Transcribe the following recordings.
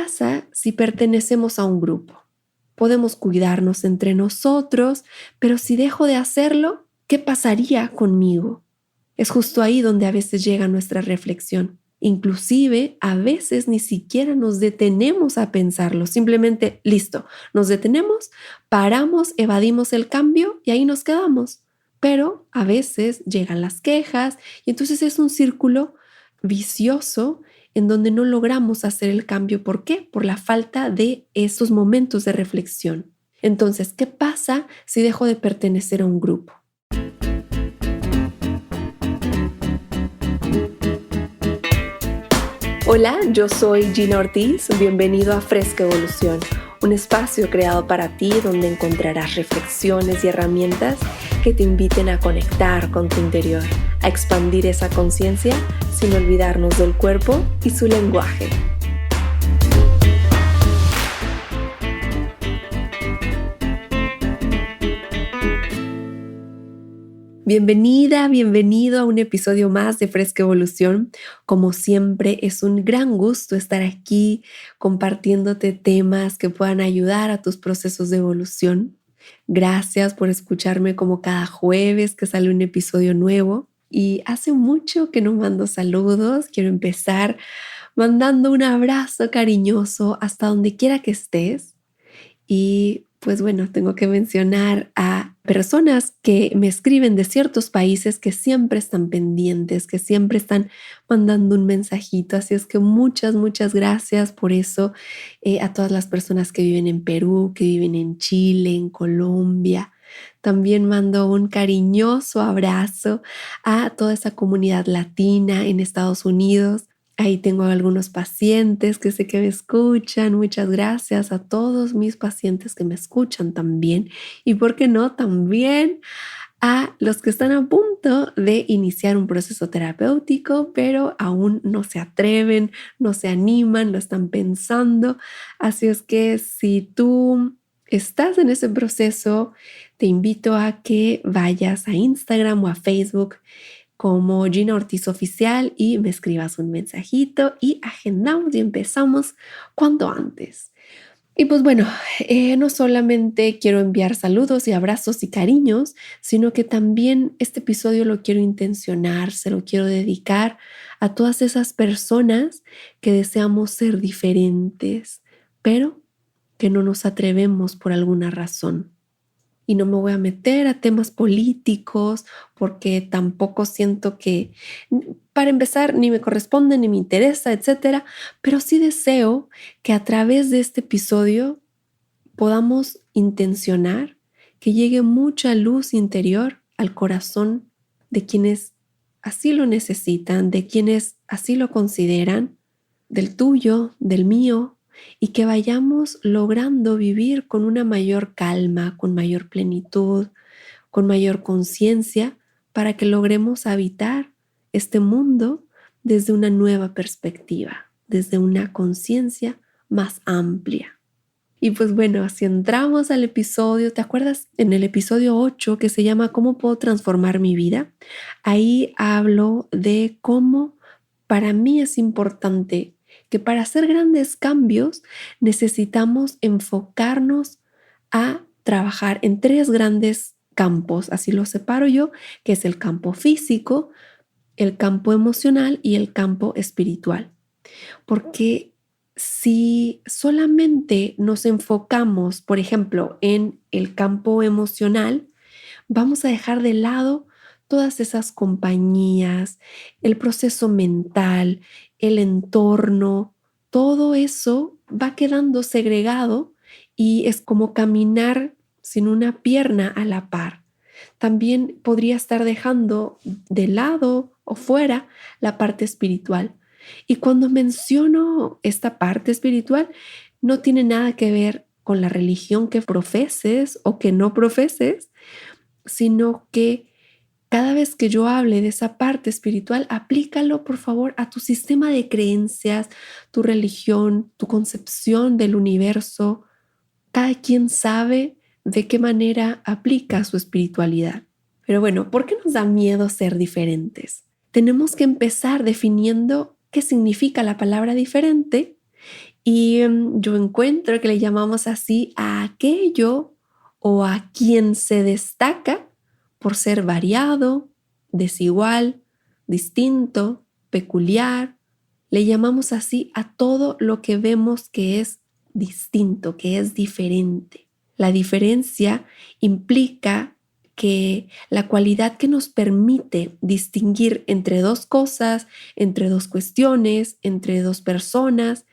pasa si pertenecemos a un grupo? Podemos cuidarnos entre nosotros, pero si dejo de hacerlo, ¿qué pasaría conmigo? Es justo ahí donde a veces llega nuestra reflexión. Inclusive, a veces ni siquiera nos detenemos a pensarlo. Simplemente, listo, nos detenemos, paramos, evadimos el cambio y ahí nos quedamos. Pero a veces llegan las quejas y entonces es un círculo vicioso en donde no logramos hacer el cambio. ¿Por qué? Por la falta de esos momentos de reflexión. Entonces, ¿qué pasa si dejo de pertenecer a un grupo? Hola, yo soy Gina Ortiz. Bienvenido a Fresca Evolución, un espacio creado para ti donde encontrarás reflexiones y herramientas que te inviten a conectar con tu interior, a expandir esa conciencia sin olvidarnos del cuerpo y su lenguaje. Bienvenida, bienvenido a un episodio más de Fresca Evolución. Como siempre, es un gran gusto estar aquí compartiéndote temas que puedan ayudar a tus procesos de evolución. Gracias por escucharme como cada jueves que sale un episodio nuevo. Y hace mucho que no mando saludos. Quiero empezar mandando un abrazo cariñoso hasta donde quiera que estés. Y pues bueno, tengo que mencionar a personas que me escriben de ciertos países que siempre están pendientes, que siempre están mandando un mensajito. Así es que muchas gracias por eso. A todas las personas que viven en Perú, que viven en Chile, en Colombia. También mando un cariñoso abrazo a toda esa comunidad latina en Estados Unidos. Ahí tengo algunos pacientes que sé que me escuchan. Muchas gracias a todos mis pacientes que me escuchan también. Y por qué no, también a los que están a punto de iniciar un proceso terapéutico, pero aún no se atreven, no se animan, lo están pensando. Así es que si tú estás en ese proceso, te invito a que vayas a Instagram o a Facebook como Gina Ortiz Oficial y me escribas un mensajito y agendamos y empezamos cuanto antes. Y pues bueno, no solamente quiero enviar saludos y abrazos y cariños, sino que también este episodio lo quiero intencionar, se lo quiero dedicar a todas esas personas que deseamos ser diferentes, pero que no nos atrevemos por alguna razón. Y no me voy a meter a temas políticos porque tampoco siento que, para empezar, ni me corresponde, ni me interesa, etcétera. Pero sí deseo que a través de este episodio podamos intencionar que llegue mucha luz interior al corazón de quienes así lo necesitan, de quienes así lo consideran, del tuyo, del mío, y que vayamos logrando vivir con una mayor calma, con mayor plenitud, con mayor conciencia, para que logremos habitar este mundo desde una nueva perspectiva, desde una conciencia más amplia. Y pues bueno, si entramos al episodio, ¿te acuerdas en el episodio 8 que se llama ¿Cómo puedo transformar mi vida? Ahí hablo de cómo para mí es importante que para hacer grandes cambios necesitamos enfocarnos a trabajar en 3 grandes campos, así lo separo yo, que es el campo físico, el campo emocional y el campo espiritual. Porque si solamente nos enfocamos, por ejemplo, en el campo emocional, vamos a dejar de lado todas esas compañías, el proceso mental, el entorno, todo eso va quedando segregado y es como caminar sin una pierna a la par. También podría estar dejando de lado o fuera la parte espiritual. Y cuando menciono esta parte espiritual, no tiene nada que ver con la religión que profeses o que no profeses, sino que cada vez que yo hable de esa parte espiritual, aplícalo por favor a tu sistema de creencias, tu religión, tu concepción del universo. Cada quien sabe de qué manera aplica su espiritualidad. Pero bueno, ¿por qué nos da miedo ser diferentes? Tenemos que empezar definiendo qué significa la palabra diferente Y yo encuentro que le llamamos así a aquello o a quien se destaca por ser variado, desigual, distinto, peculiar. Le llamamos así a todo lo que vemos que es distinto, que es diferente. La diferencia implica que la cualidad que nos permite distinguir entre dos cosas, entre dos cuestiones, entre dos personas,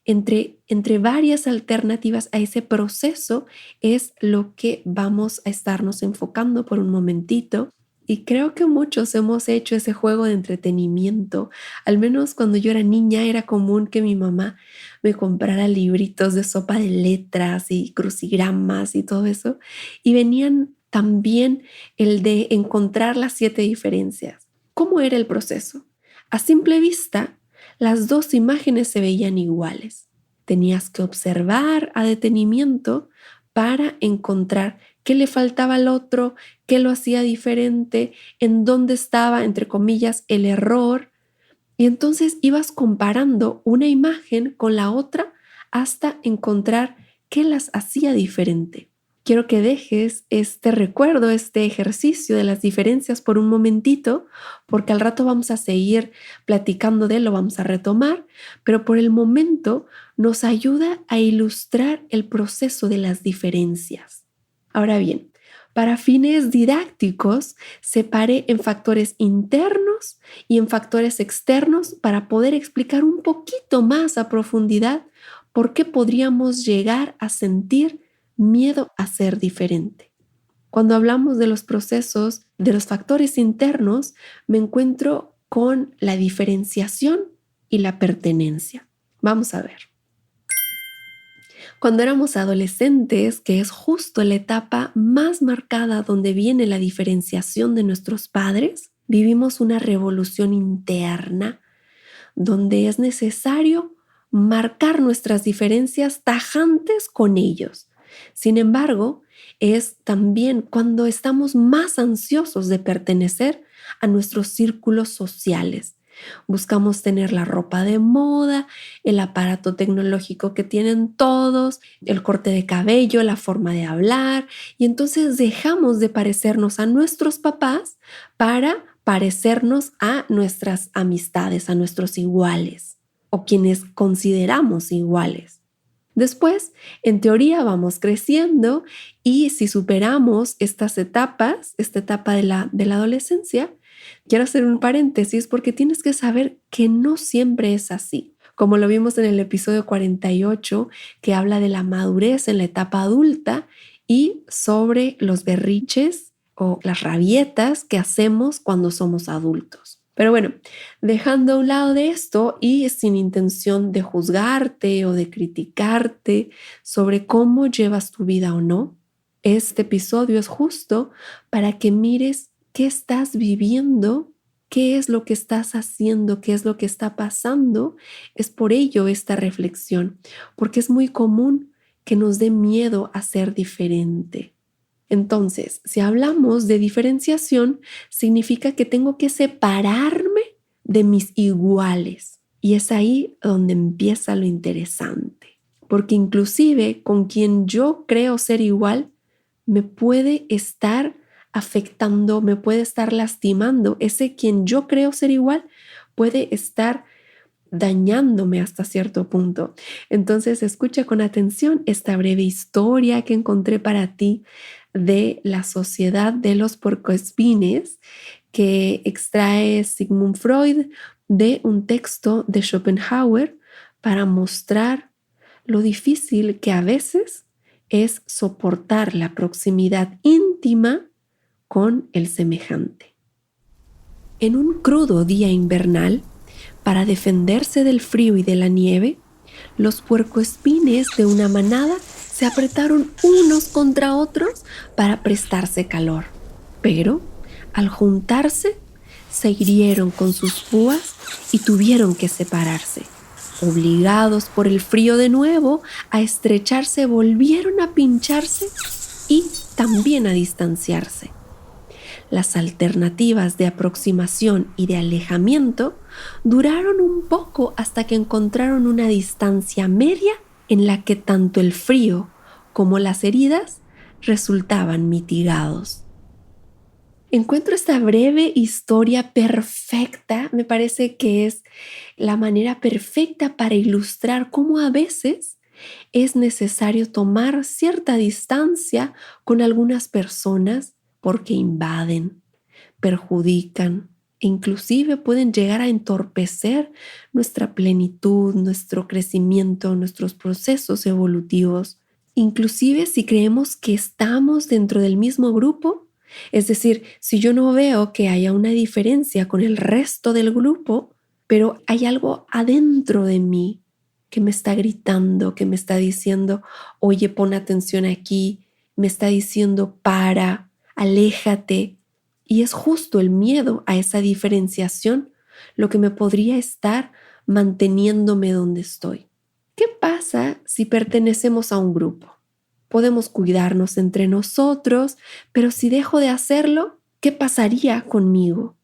entre varias alternativas a ese proceso es lo que vamos a estarnos enfocando por un momentito. Y creo que muchos hemos hecho ese juego de entretenimiento. Al menos cuando yo era niña era común que mi mamá me comprara libritos de sopa de letras y crucigramas y todo eso. Y venían también el de encontrar las 7 diferencias. ¿Cómo era el proceso? A simple vista, las dos imágenes se veían iguales. Tenías que observar a detenimiento para encontrar qué le faltaba al otro, qué lo hacía diferente, en dónde estaba, entre comillas, el error. Y entonces ibas comparando una imagen con la otra hasta encontrar qué las hacía diferente. Quiero que dejes este recuerdo, este ejercicio de las diferencias por un momentito, porque al rato vamos a seguir platicando de él, lo vamos a retomar, pero por el momento nos ayuda a ilustrar el proceso de las diferencias. Ahora bien, para fines didácticos, separé en factores internos y en factores externos para poder explicar un poquito más a profundidad por qué podríamos llegar a sentir miedo a ser diferente. Cuando hablamos de los procesos, de los factores internos, me encuentro con la diferenciación y la pertenencia. Vamos a ver. Cuando éramos adolescentes, que es justo la etapa más marcada donde viene la diferenciación de nuestros padres, vivimos una revolución interna donde es necesario marcar nuestras diferencias tajantes con ellos. Sin embargo, es también cuando estamos más ansiosos de pertenecer a nuestros círculos sociales. Buscamos tener la ropa de moda, el aparato tecnológico que tienen todos, el corte de cabello, la forma de hablar, y entonces dejamos de parecernos a nuestros papás para parecernos a nuestras amistades, a nuestros iguales o quienes consideramos iguales. Después, en teoría, vamos creciendo y si superamos estas etapas, esta etapa de la adolescencia, quiero hacer un paréntesis porque tienes que saber que no siempre es así. Como lo vimos en el episodio 48, que habla de la madurez en la etapa adulta y sobre los berrinches o las rabietas que hacemos cuando somos adultos. Pero bueno, dejando a un lado de esto y sin intención de juzgarte o de criticarte sobre cómo llevas tu vida o no, este episodio es justo para que mires qué estás viviendo, qué es lo que estás haciendo, qué es lo que está pasando. Es por ello esta reflexión, porque es muy común que nos dé miedo a ser diferente. Entonces, si hablamos de diferenciación, significa que tengo que separarme de mis iguales. Y es ahí donde empieza lo interesante. Porque inclusive con quien yo creo ser igual, me puede estar afectando, me puede estar lastimando. Ese quien yo creo ser igual puede estar dañándome hasta cierto punto. Entonces, escucha con atención esta breve historia que encontré para ti de la sociedad de los puercoespines que extrae Sigmund Freud de un texto de Schopenhauer para mostrar lo difícil que a veces es soportar la proximidad íntima con el semejante. En un crudo día invernal, para defenderse del frío y de la nieve, los puercoespines de una manada se apretaron unos contra otros para prestarse calor. Pero, al juntarse, se hirieron con sus púas y tuvieron que separarse. Obligados por el frío de nuevo a estrecharse, volvieron a pincharse y también a distanciarse. Las alternativas de aproximación y de alejamiento duraron un poco hasta que encontraron una distancia media en la que tanto el frío como las heridas resultaban mitigados. Encuentro esta breve historia perfecta, me parece que es la manera perfecta para ilustrar cómo a veces es necesario tomar cierta distancia con algunas personas porque invaden, perjudican e inclusive pueden llegar a entorpecer nuestra plenitud, nuestro crecimiento, nuestros procesos evolutivos. Inclusive si creemos que estamos dentro del mismo grupo, es decir, si yo no veo que haya una diferencia con el resto del grupo, pero hay algo adentro de mí que me está gritando, que me está diciendo, oye, pon atención aquí, me está diciendo, para, aléjate. Y es justo el miedo a esa diferenciación lo que me podría estar manteniéndome donde estoy. ¿Qué pasa si pertenecemos a un grupo? Podemos cuidarnos entre nosotros, pero si dejo de hacerlo, ¿qué pasaría conmigo?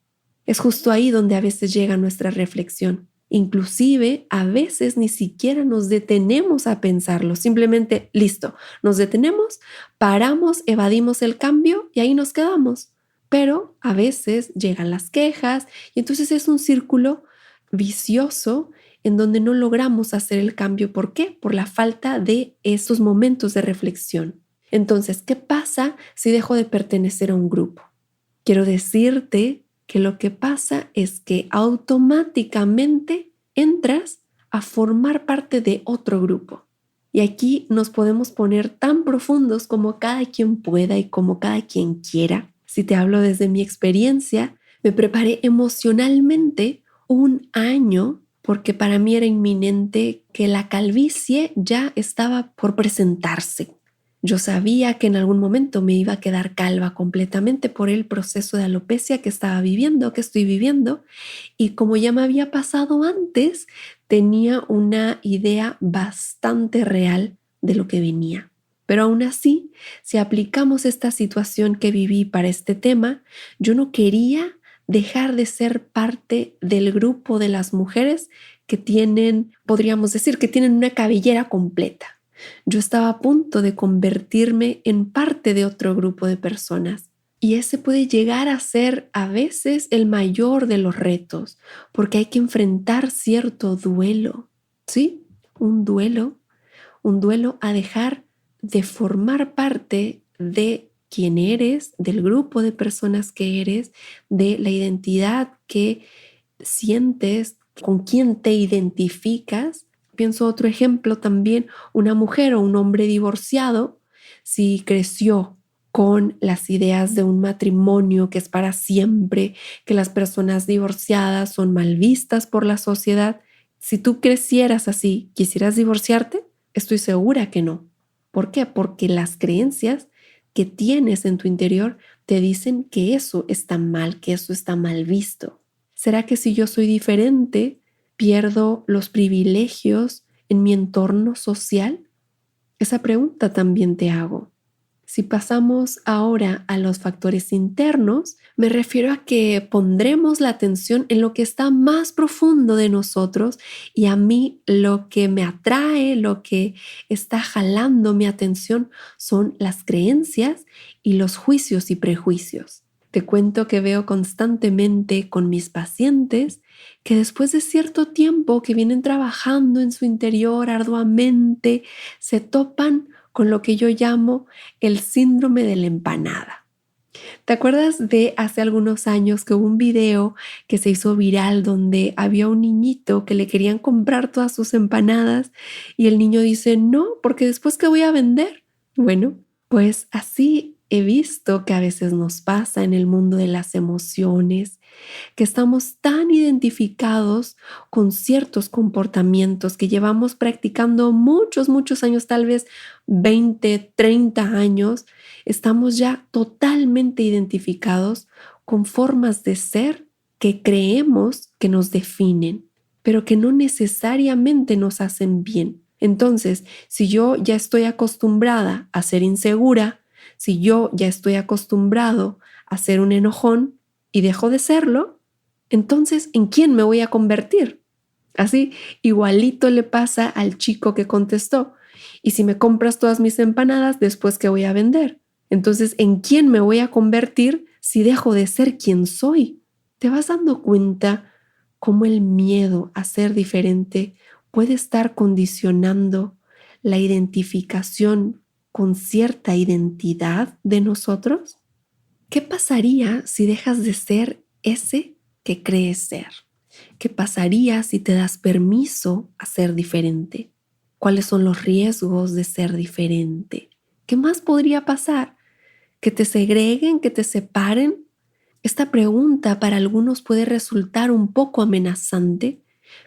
Es justo ahí donde a veces llega nuestra reflexión. Inclusive, a veces ni siquiera nos detenemos a pensarlo, simplemente, listo, nos detenemos, paramos, evadimos el cambio y ahí nos quedamos. Pero a veces llegan las quejas y entonces es un círculo vicioso en donde no logramos hacer el cambio. ¿Por qué? Por la falta de esos momentos de reflexión. Entonces, ¿qué pasa si dejo de pertenecer a un grupo? Quiero decirte que lo que pasa es que automáticamente entras a formar parte de otro grupo. Y aquí nos podemos poner tan profundos como cada quien pueda y como cada quien quiera. Si te hablo desde mi experiencia, me preparé emocionalmente 1 año porque para mí era inminente que la calvicie ya estaba por presentarse. Yo sabía que en algún momento me iba a quedar calva completamente por el proceso de alopecia que estaba viviendo, que estoy viviendo, y como ya me había pasado antes, tenía una idea bastante real de lo que venía. Pero aún así, si aplicamos esta situación que viví para este tema, yo no quería dejar de ser parte del grupo de las mujeres que tienen, podríamos decir, que tienen una cabellera completa. Yo estaba a punto de convertirme en parte de otro grupo de personas y ese puede llegar a ser a veces el mayor de los retos porque hay que enfrentar cierto duelo, ¿sí? Un duelo a dejar de formar parte de quién eres, del grupo de personas que eres, de la identidad que sientes, con quién te identificas. Pienso otro ejemplo también, una mujer o un hombre divorciado, si creció con las ideas de un matrimonio que es para siempre, que las personas divorciadas son mal vistas por la sociedad, si tú crecieras así, ¿quisieras divorciarte? Estoy segura que no. ¿Por qué? Porque las creencias que tienes en tu interior te dicen que eso está mal, que eso está mal visto. ¿Será que si yo soy diferente, pierdo los privilegios en mi entorno social? Esa pregunta también te hago. Si pasamos ahora a los factores internos, me refiero a que pondremos la atención en lo que está más profundo de nosotros y a mí lo que me atrae, lo que está jalando mi atención son las creencias y los juicios y prejuicios. Te cuento que veo constantemente con mis pacientes que después de cierto tiempo que vienen trabajando en su interior arduamente, se topan con lo que yo llamo el síndrome de la empanada. ¿Te acuerdas de hace algunos años que hubo un video que se hizo viral donde había un niñito que le querían comprar todas sus empanadas y el niño dice, no, porque después ¿qué voy a vender? Bueno, pues así he visto que a veces nos pasa en el mundo de las emociones, que estamos tan identificados con ciertos comportamientos que llevamos practicando muchos años, tal vez 20, 30 años, estamos ya totalmente identificados con formas de ser que creemos que nos definen, pero que no necesariamente nos hacen bien. Entonces, si yo ya estoy acostumbrada a ser insegura, si yo ya estoy acostumbrado a ser un enojón y dejo de serlo, Entonces, ¿en quién me voy a convertir? Así, igualito le pasa al chico que contestó. Y si me compras todas mis empanadas, ¿después qué voy a vender? Entonces, ¿en quién me voy a convertir si dejo de ser quien soy? ¿Te vas dando cuenta cómo el miedo a ser diferente puede estar condicionando la identificación con cierta identidad de nosotros? ¿Qué pasaría si dejas de ser ese que crees ser? ¿Qué pasaría si te das permiso a ser diferente? ¿Cuáles son los riesgos de ser diferente? ¿Qué más podría pasar? ¿Que te segreguen, que te separen? Esta pregunta para algunos puede resultar un poco amenazante,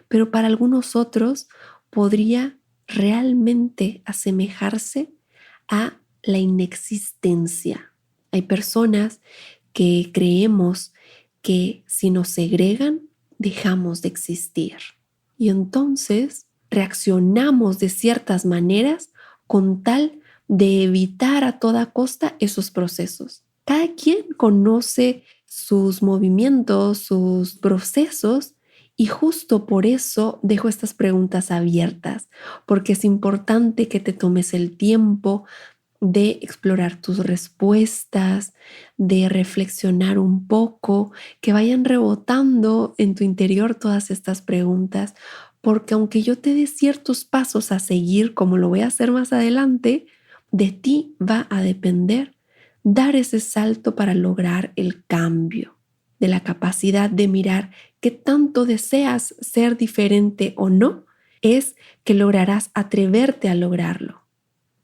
pero para algunos otros podría realmente asemejarse a la inexistencia. Hay personas que creemos que si nos segregan, dejamos de existir. Y entonces reaccionamos de ciertas maneras con tal de evitar a toda costa esos procesos. Cada quien conoce sus movimientos, sus procesos, y justo por eso dejo estas preguntas abiertas, porque es importante que te tomes el tiempo de explorar tus respuestas, de reflexionar un poco, que vayan rebotando en tu interior todas estas preguntas, porque aunque yo te dé ciertos pasos a seguir, como lo voy a hacer más adelante, de ti va a depender dar ese salto para lograr el cambio, de la capacidad de mirar qué tanto deseas ser diferente o no, es que lograrás atreverte a lograrlo.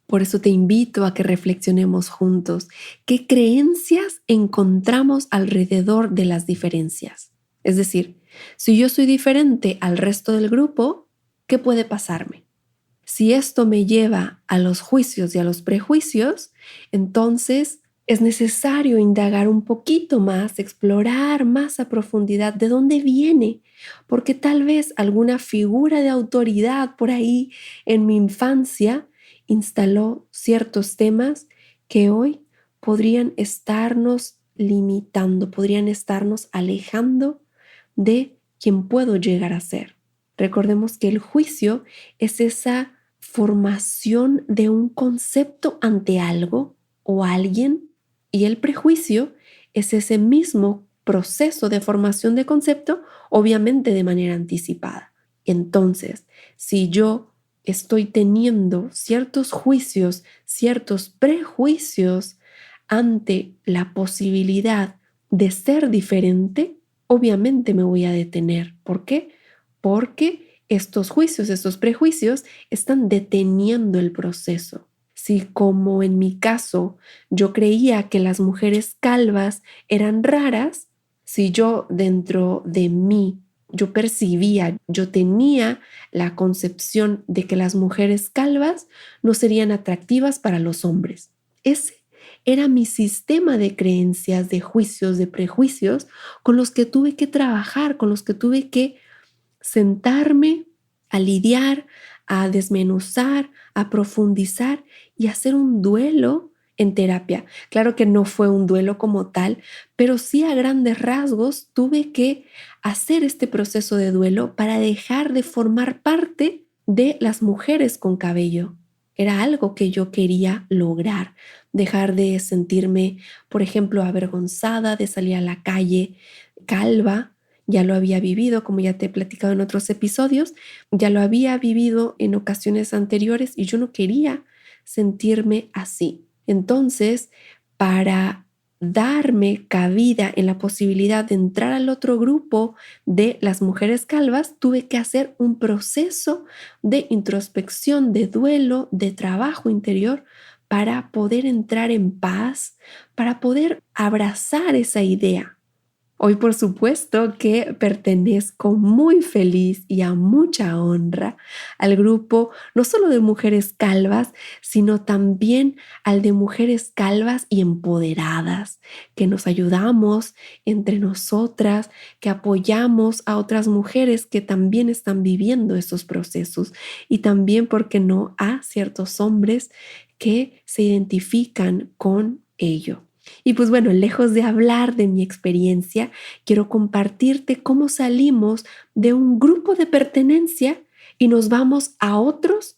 Por eso te invito a que reflexionemos juntos qué creencias encontramos alrededor de las diferencias. Es decir, si yo soy diferente al resto del grupo, ¿qué puede pasarme? Si esto me lleva a los juicios y a los prejuicios, entonces es necesario indagar un poquito más, explorar más a profundidad de dónde viene, porque tal vez alguna figura de autoridad por ahí en mi infancia instaló ciertos temas que hoy podrían estarnos limitando, podrían estarnos alejando de quien puedo llegar a ser. Recordemos que el juicio es esa formación de un concepto ante algo o alguien, y el prejuicio es ese mismo proceso de formación de concepto, obviamente de manera anticipada. Entonces, si yo estoy teniendo ciertos juicios, ciertos prejuicios ante la posibilidad de ser diferente, obviamente me voy a detener. ¿Por qué? Porque estos juicios, estos prejuicios están deteniendo el proceso. Si como en mi caso yo creía que las mujeres calvas eran raras, si yo dentro de mí yo percibía, yo tenía la concepción de que las mujeres calvas no serían atractivas para los hombres. Ese era mi sistema de creencias, de juicios, de prejuicios con los que tuve que trabajar, con los que tuve que sentarme a lidiar, a desmenuzar, a profundizar y hacer un duelo en terapia. Claro que no fue un duelo como tal, pero sí a grandes rasgos tuve que hacer este proceso de duelo para dejar de formar parte de las mujeres con cabello. Era algo que yo quería lograr, dejar de sentirme, por ejemplo, avergonzada de salir a la calle calva. Ya lo había vivido, como ya te he platicado en otros episodios, ya lo había vivido en ocasiones anteriores y yo no quería sentirme así. Entonces, para darme cabida en la posibilidad de entrar al otro grupo de las mujeres calvas, tuve que hacer un proceso de introspección, de duelo, de trabajo interior para poder entrar en paz, para poder abrazar esa idea. Hoy, por supuesto, que pertenezco muy feliz y a mucha honra al grupo no solo de mujeres calvas, sino también al de mujeres calvas y empoderadas, que nos ayudamos entre nosotras, que apoyamos a otras mujeres que también están viviendo esos procesos, y también, ¿por qué no?, a ciertos hombres que se identifican con ello. Y pues bueno, lejos de hablar de mi experiencia, quiero compartirte cómo salimos de un grupo de pertenencia y nos vamos a otros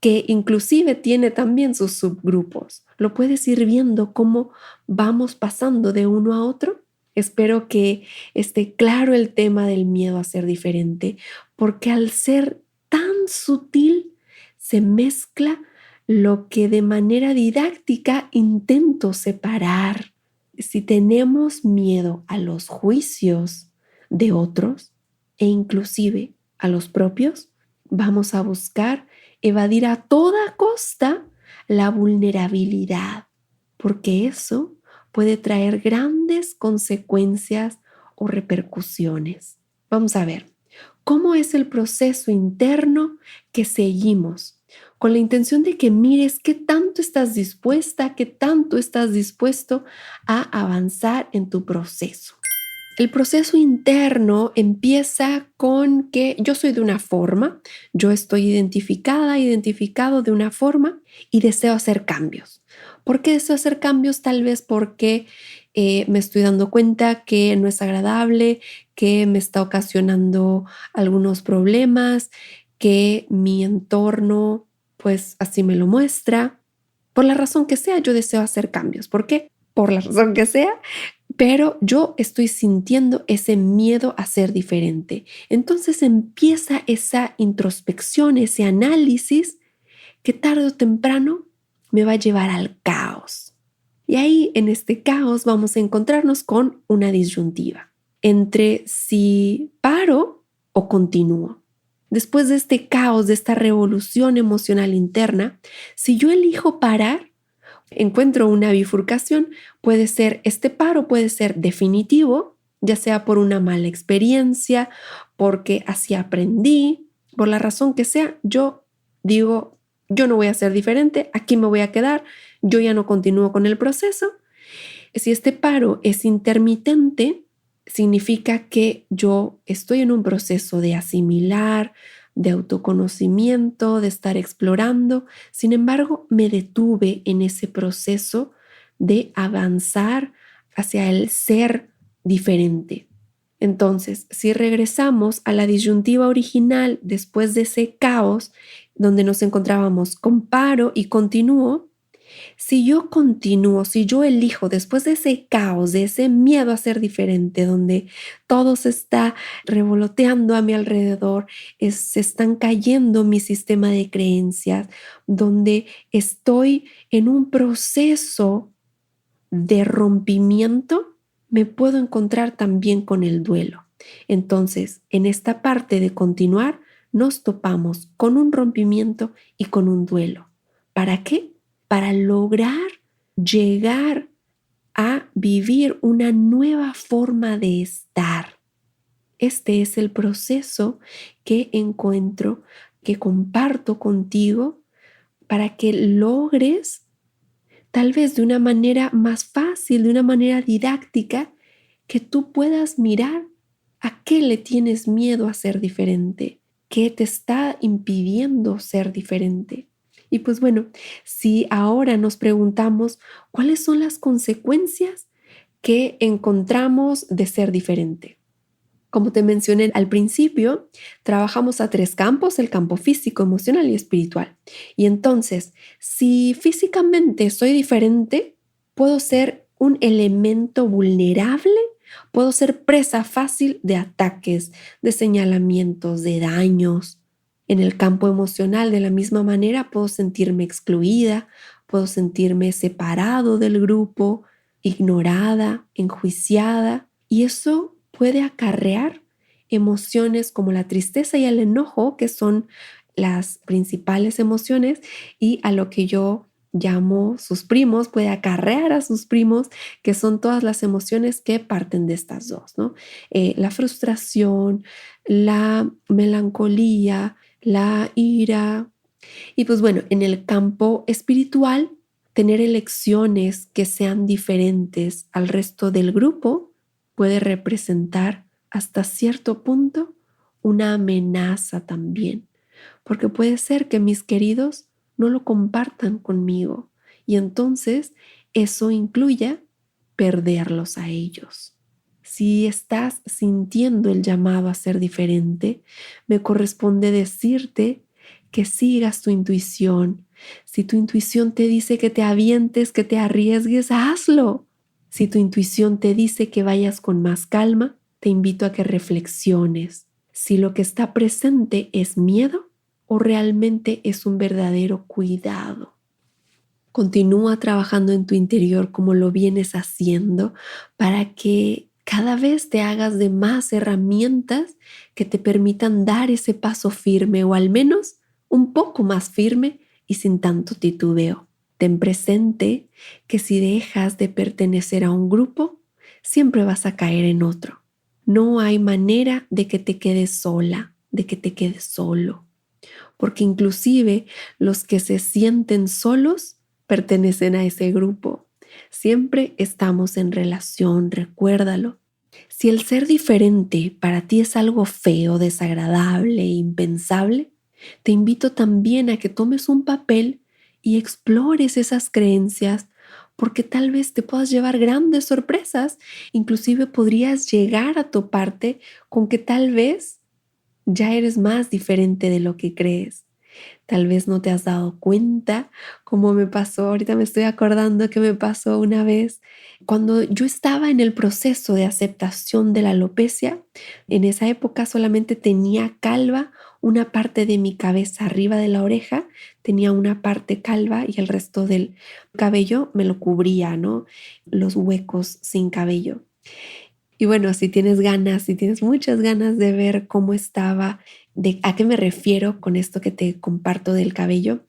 que inclusive tiene también sus subgrupos. ¿Lo puedes ir viendo cómo vamos pasando de uno a otro? Espero que esté claro el tema del miedo a ser diferente, porque al ser tan sutil se mezcla lo que de manera didáctica intento separar. Si tenemos miedo a los juicios de otros e inclusive a los propios, vamos a buscar evadir a toda costa la vulnerabilidad, porque eso puede traer grandes consecuencias o repercusiones. Vamos a ver, ¿cómo es el proceso interno que seguimos? Con la intención de que mires qué tanto estás dispuesta, qué tanto estás dispuesto a avanzar en tu proceso. El proceso interno empieza con que yo soy de una forma, yo estoy identificado de una forma y deseo hacer cambios. ¿Por qué deseo hacer cambios? Tal vez porque me estoy dando cuenta que no es agradable, que me está ocasionando algunos problemas, que mi entorno pues así me lo muestra. Por la razón que sea, yo deseo hacer cambios. ¿Por qué? Por la razón que sea, pero yo estoy sintiendo ese miedo a ser diferente. Entonces empieza esa introspección, ese análisis que tarde o temprano me va a llevar al caos. Y ahí en este caos vamos a encontrarnos con una disyuntiva entre si paro o continúo. Después de este caos, de esta revolución emocional interna, si yo elijo parar, encuentro una bifurcación. Puede ser este paro, puede ser definitivo, ya sea por una mala experiencia, porque así aprendí, por la razón que sea, yo digo, yo no voy a ser diferente, aquí me voy a quedar, yo ya no continúo con el proceso. Si este paro es intermitente, significa que yo estoy en un proceso de asimilar, de autoconocimiento, de estar explorando. Sin embargo, me detuve en ese proceso de avanzar hacia el ser diferente. Entonces, si regresamos a la disyuntiva original después de ese caos donde nos encontrábamos con paro y continúo, si yo continúo, si yo elijo después de ese caos, de ese miedo a ser diferente, donde todo se está revoloteando a mi alrededor, se están cayendo mi sistema de creencias, donde estoy en un proceso de rompimiento, me puedo encontrar también con el duelo. Entonces, en esta parte de continuar, nos topamos con un rompimiento y con un duelo. ¿Para qué? Para lograr llegar a vivir una nueva forma de estar. Este es el proceso que encuentro, que comparto contigo para que logres, tal vez de una manera más fácil, de una manera didáctica, que tú puedas mirar a qué le tienes miedo a ser diferente, qué te está impidiendo ser diferente. Y pues bueno, si ahora nos preguntamos cuáles son las consecuencias que encontramos de ser diferente. Como te mencioné al principio, trabajamos a tres campos, el campo físico, emocional y espiritual. Y entonces, si físicamente soy diferente, puedo ser un elemento vulnerable, puedo ser presa fácil de ataques, de señalamientos, de daños. En el campo emocional, de la misma manera, puedo sentirme excluida, puedo sentirme separado del grupo, ignorada, enjuiciada. Y eso puede acarrear emociones como la tristeza y el enojo, que son las principales emociones, y a lo que yo llamo sus primos, puede acarrear a sus primos, que son todas las emociones que parten de estas dos, ¿no? La frustración, la melancolía, la ira. Y pues bueno, en el campo espiritual, tener elecciones que sean diferentes al resto del grupo puede representar hasta cierto punto una amenaza también, porque puede ser que mis queridos no lo compartan conmigo y entonces eso incluya perderlos a ellos. Si estás sintiendo el llamado a ser diferente, me corresponde decirte que sigas tu intuición. Si tu intuición te dice que te avientes, que te arriesgues, hazlo. Si tu intuición te dice que vayas con más calma, te invito a que reflexiones si lo que está presente es miedo o realmente es un verdadero cuidado. Continúa trabajando en tu interior como lo vienes haciendo para que cada vez te hagas de más herramientas que te permitan dar ese paso firme o al menos un poco más firme y sin tanto titubeo. Ten presente que si dejas de pertenecer a un grupo, siempre vas a caer en otro. No hay manera de que te quedes sola, de que te quedes solo, porque inclusive los que se sienten solos pertenecen a ese grupo. Siempre estamos en relación, recuérdalo. Si el ser diferente para ti es algo feo, desagradable e impensable, te invito también a que tomes un papel y explores esas creencias, porque tal vez te puedas llevar grandes sorpresas. Inclusive podrías llegar a toparte con que tal vez ya eres más diferente de lo que crees. Tal vez no te has dado cuenta, como me pasó, ahorita me estoy acordando que me pasó una vez cuando yo estaba en el proceso de aceptación de la alopecia. En esa época solamente tenía calva una parte de mi cabeza arriba de la oreja, tenía una parte calva y el resto del cabello me lo cubría, ¿no? Los huecos sin cabello. Y bueno, si tienes ganas, si tienes muchas ganas de ver cómo estaba, de a qué me refiero con esto que te comparto del cabello,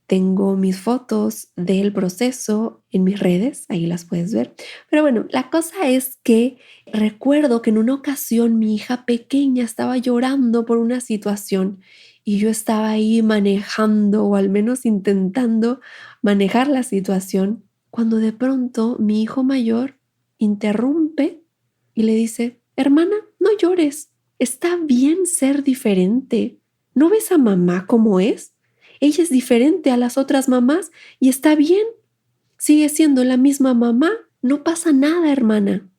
tengo mis fotos del proceso en mis redes, ahí las puedes ver. Pero bueno, la cosa es que recuerdo que en una ocasión mi hija pequeña estaba llorando por una situación y yo estaba ahí manejando o al menos intentando manejar la situación, cuando de pronto mi hijo mayor interrumpe y le dice: hermana, no llores, está bien ser diferente. ¿No ves a mamá como es? Ella es diferente a las otras mamás y está bien. Sigue siendo la misma mamá, no pasa nada, hermana.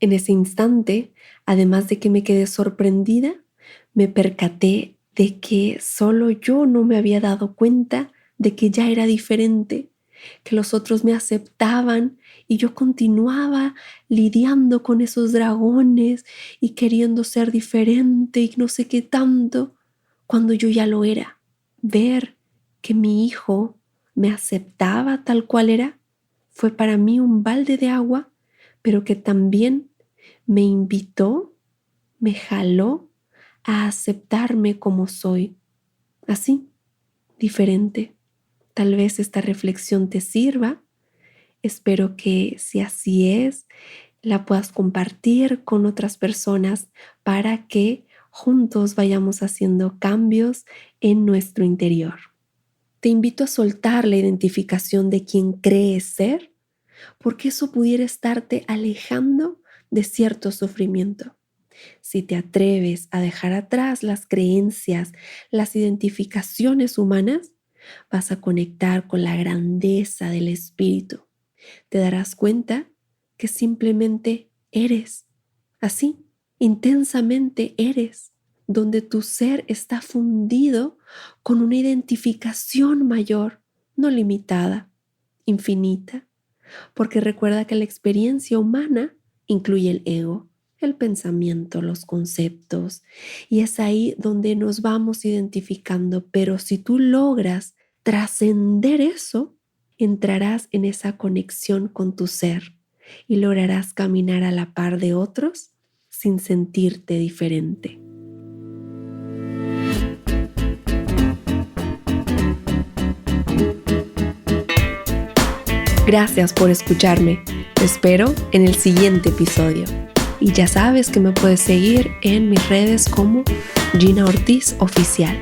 En ese instante, además de que me quedé sorprendida, me percaté de que solo yo no me había dado cuenta de que ya era diferente, que los otros me aceptaban y yo continuaba lidiando con esos dragones y queriendo ser diferente y no sé qué tanto, cuando yo ya lo era. Ver que mi hijo me aceptaba tal cual era fue para mí un balde de agua, pero que también me invitó, me jaló a aceptarme como soy, así, diferente. Tal vez esta reflexión te sirva. Espero que, si así es, la puedas compartir con otras personas para que juntos vayamos haciendo cambios en nuestro interior. Te invito a soltar la identificación de quien crees ser, porque eso pudiera estarte alejando de cierto sufrimiento. Si te atreves a dejar atrás las creencias, las identificaciones humanas, vas a conectar con la grandeza del espíritu. Te darás cuenta que simplemente eres, así, intensamente eres, donde tu ser está fundido con una identificación mayor, no limitada, infinita, porque recuerda que la experiencia humana incluye el ego, el pensamiento, los conceptos, y es ahí donde nos vamos identificando. Pero si tú logras trascender eso, entrarás en esa conexión con tu ser y lograrás caminar a la par de otros sin sentirte diferente. Gracias por escucharme. Te espero en el siguiente episodio. Y ya sabes que me puedes seguir en mis redes como Gina Ortiz Oficial.